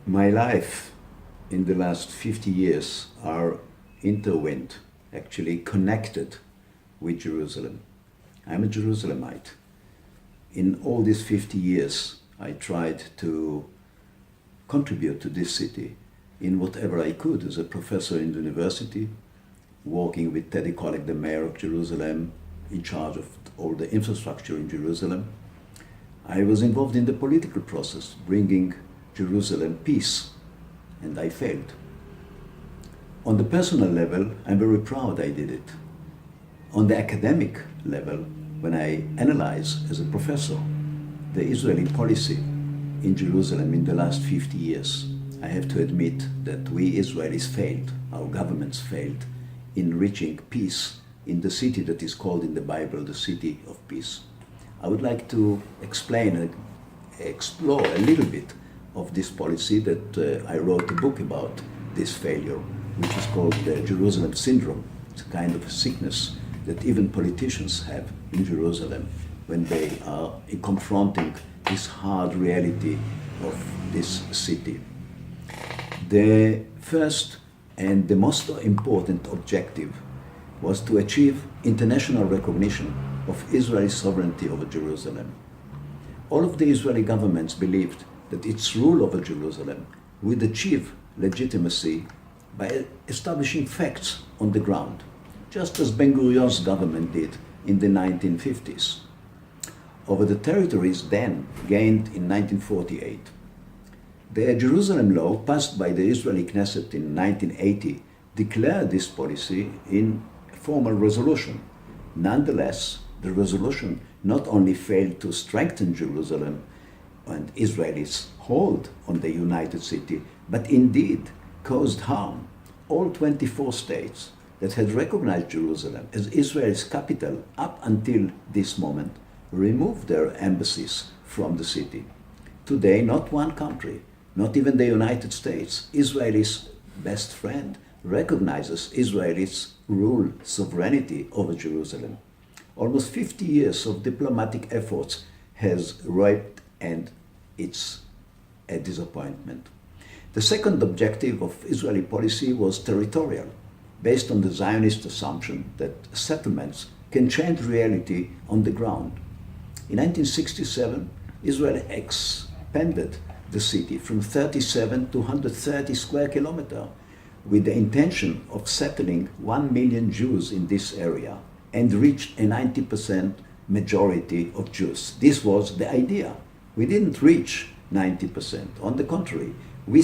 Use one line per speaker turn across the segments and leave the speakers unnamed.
My life in the last 50 years are intertwined, actually connected with Jerusalem. I'm a Jerusalemite. In all these 50 years, I tried to contribute to this city in whatever I could as a professor in the university, working with Teddy Kollek, the mayor of Jerusalem, in charge of all the infrastructure in Jerusalem. I was involved in the political process, bringing Jerusalem peace, and I failed. On the personal level, I'm very proud I did it. On the academic level, when I analyze as a professor the Israeli policy in Jerusalem in the last 50 years, I have to admit that we Israelis failed, our governments failed, in reaching peace in the city that is called in the Bible the city of peace. I would like to explain and explore a little bit of this policy that I wrote a book about this failure, which is called the Jerusalem syndrome. It's a kind of a sickness that even politicians have in Jerusalem when they are confronting this hard reality of this city. The first and the most important objective was to achieve international recognition of Israel's sovereignty over Jerusalem. All of the Israeli governments believed that its rule over Jerusalem would achieve legitimacy by establishing facts on the ground, just as Ben-Gurion's government did in the 1950s. Over the territories then gained in 1948. The Jerusalem law passed by the Israeli Knesset in 1980 declared this policy in a formal resolution. Nonetheless, the resolution not only failed to strengthen Jerusalem and Israelis' hold on the united city, but indeed caused harm. All 24 states that had recognized Jerusalem as Israel's capital up until this moment removed their embassies from the city. Today, not one country, not even the United States, Israel's best friend, recognizes Israel's rule, sovereignty over Jerusalem. Almost 50 years of diplomatic efforts has wiped, and it's a disappointment. The second objective of Israeli policy was territorial, based on the Zionist assumption that settlements can change reality on the ground. In 1967, Israel expanded the city from 37 to 130 square kilometers with the intention of settling 1 million Jews in this area and reached a 90% majority of Jews. This was the idea. We didn't reach 90%. On the contrary, we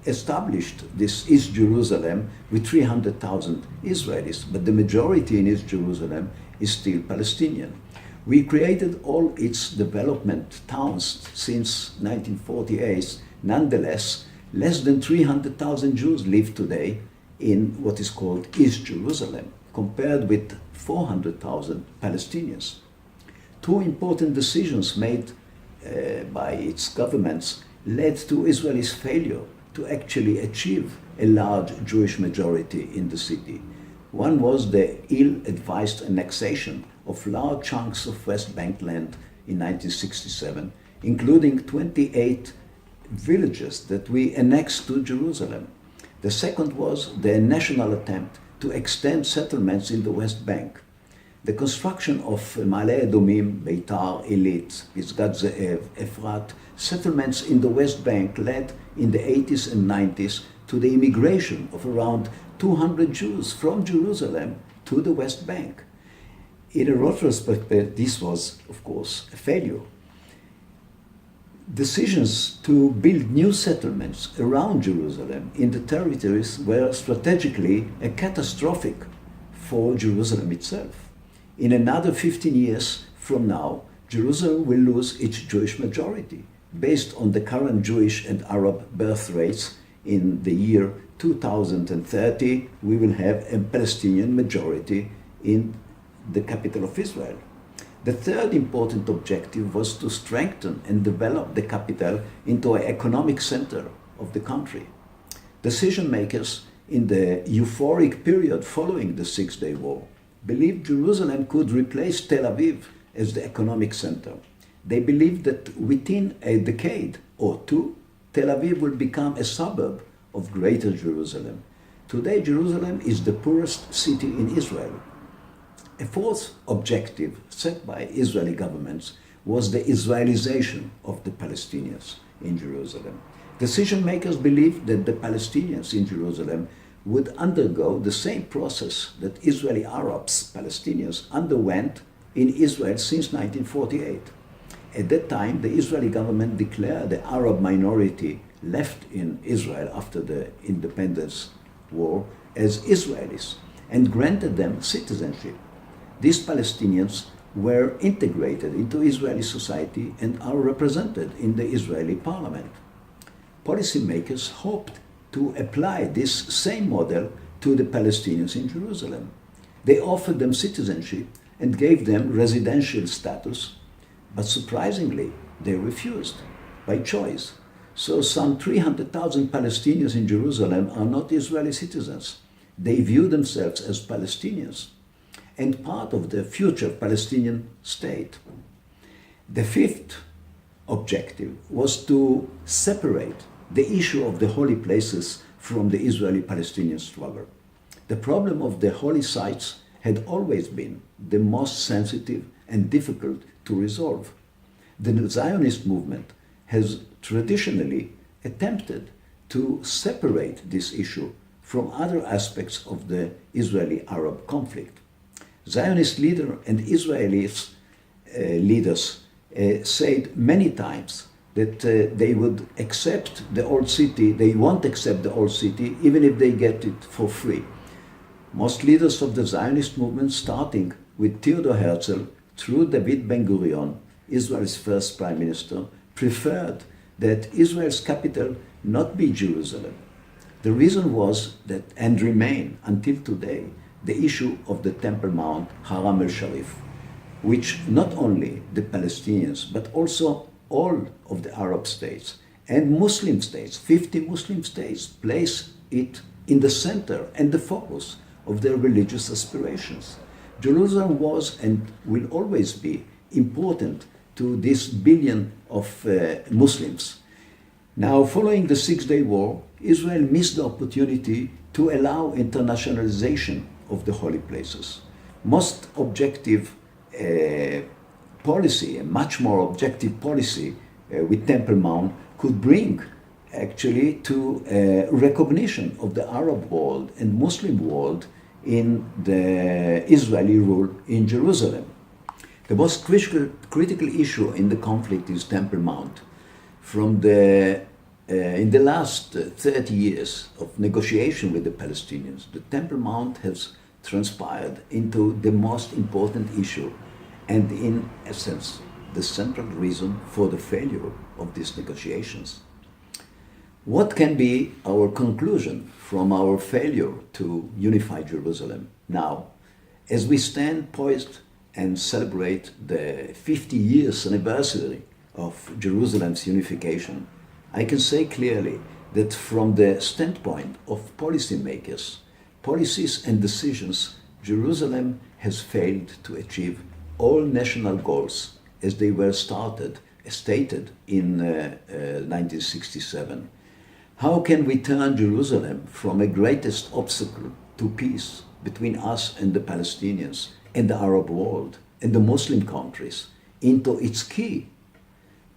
established this East Jerusalem with 300,000 Israelis, but the majority in East Jerusalem is still Palestinian. We created all its development towns since 1948. Nonetheless, less than 300,000 Jews live today in what is called East Jerusalem, compared with 400,000 Palestinians. Two important decisions made by its governments led to Israel's failure to actually achieve a large Jewish majority in the city. One was the ill-advised annexation of large chunks of West Bank land in 1967, including 28 villages that we annexed to Jerusalem. The second was the national attempt to extend settlements in the West Bank. The construction of Ma'ale Edomim, Beitar, Eilit, Pisgat Ze'ev, Efrat, settlements in the West Bank led in the 80s and 90s to the immigration of around 200 Jews from Jerusalem to the West Bank. In a retrospect, this was, of course, a failure. Decisions to build new settlements around Jerusalem in the territories were strategically a catastrophic for Jerusalem itself. In another 15 years from now, Jerusalem will lose its Jewish majority. Based on the current Jewish and Arab birth rates, in the year 2030, we will have a Palestinian majority in the capital of Israel. The third important objective was to strengthen and develop the capital into an economic center of the country. Decision makers in the euphoric period following the Six-Day War believed Jerusalem could replace Tel Aviv as the economic center. They believed that within a decade or two, Tel Aviv will become a suburb of Greater Jerusalem. Today, Jerusalem is the poorest city in Israel. A fourth objective set by Israeli governments was the Israelization of the Palestinians in Jerusalem. Decision makers believed that the Palestinians in Jerusalem would undergo the same process that Israeli Arabs, Palestinians, underwent in Israel since 1948. At that time, the Israeli government declared the Arab minority left in Israel after the independence war as Israelis and granted them citizenship. These Palestinians were integrated into Israeli society and are represented in the Israeli parliament. Policymakers hoped to apply this same model to the Palestinians in Jerusalem. They offered them citizenship and gave them residential status, but surprisingly, they refused by choice. So some 300,000 Palestinians in Jerusalem are not Israeli citizens. They view themselves as Palestinians and part of the future Palestinian state. The fifth objective was to separate the issue of the holy places from the Israeli-Palestinian struggle. The problem of the holy sites had always been the most sensitive and difficult to resolve. The Zionist movement has traditionally attempted to separate this issue from other aspects of the Israeli-Arab conflict. Zionist leader and Israeli leaders said many times that they would accept the old city, they won't accept the old city even if they get it for free. Most leaders of the Zionist movement, starting with Theodor Herzl through David Ben-Gurion, Israel's first prime minister, preferred that Israel's capital not be Jerusalem. The reason was that, and remain until today, the issue of the Temple Mount, Haram el-Sharif, which not only the Palestinians, but also all of the Arab states and Muslim states, 50 Muslim states, place it in the center and the focus of their religious aspirations. Jerusalem was and will always be important to this billion of Muslims. Now, following the Six-Day War, Israel missed the opportunity to allow internationalization of the holy places. Most objective policy, a much more objective policy with Temple Mount could bring actually to recognition of the Arab world and Muslim world in the Israeli rule in Jerusalem. The most critical issue in the conflict is Temple Mount. In the last 30 years of negotiation with the Palestinians, the Temple Mount has transpired into the most important issue and, in essence, the central reason for the failure of these negotiations. What can be our conclusion from our failure to unify Jerusalem now, as we stand poised and celebrate the 50 years anniversary of Jerusalem's unification? I can say clearly that from the standpoint of policymakers, policies and decisions, Jerusalem has failed to achieve all national goals as they were stated in 1967. How can we turn Jerusalem from a greatest obstacle to peace between us and the Palestinians and the Arab world and the Muslim countries into its key?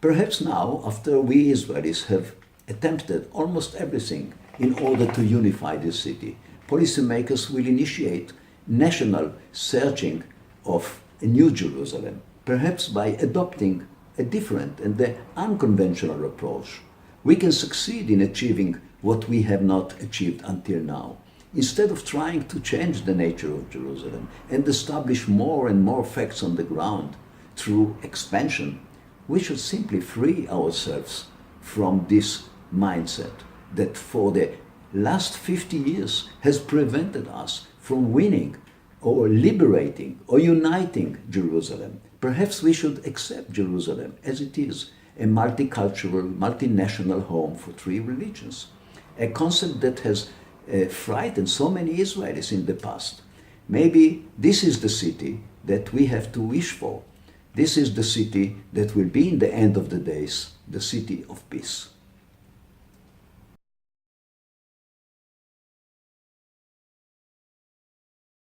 Perhaps now, after we Israelis have attempted almost everything in order to unify this city, policymakers will initiate national searching of a new Jerusalem, perhaps by adopting a different and the unconventional approach. We can succeed in achieving what we have not achieved until now. Instead of trying to change the nature of Jerusalem and establish more and more facts on the ground through expansion, we should simply free ourselves from this mindset that for the last 50 years has prevented us from winning or liberating or uniting Jerusalem. Perhaps we should accept Jerusalem as it is, a multicultural, multinational home for three religions, a concept that has frightened so many Israelis in the past. Maybe this is the city that we have to wish for. This is the city that will be, in the end of the days, the city of peace.